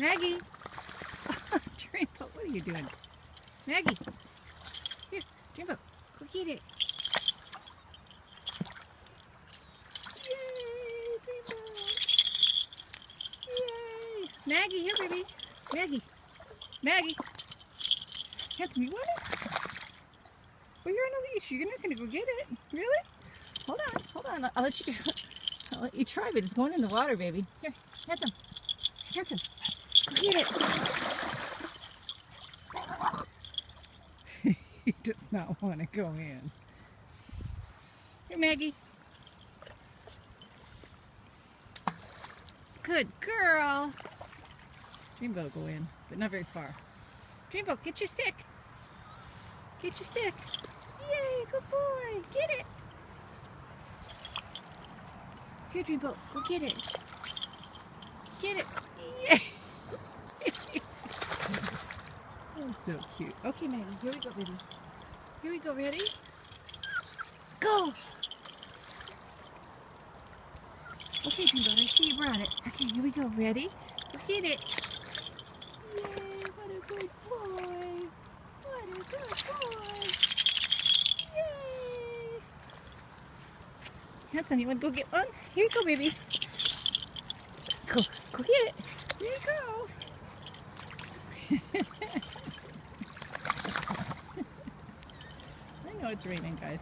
Maggie. Dreamboat, what are you doing? Maggie. Here, Dreamboat, go get it. Yay, Dreamboat. Yay. Maggie, here, baby. Maggie. Maggie. Handsome, you want it? Well, you're on a leash. You're not going to go get it. Really? Hold on. I'll let you try, but it's going in the water, baby. Here, Handsome. Handsome. Go get it. He does not want to go in. Here, Maggie. Good girl. Dreamboat will go in, but not very far. Dreamboat, get your stick. Get your stick. Yay, good boy. Get it. Here, Dreamboat, go get it. Get it. Yay. That's so cute. Okay, Maggie, here we go, baby. Here we go, ready? Go! Okay, Dreamboat, I see you brought it. Okay, here we go, ready? Go get it. Yay, what a good boy. What a good boy. Yay. Handsome, you want to go get one? Here you go, baby. Go get it. Here you go. I know it's raining, guys.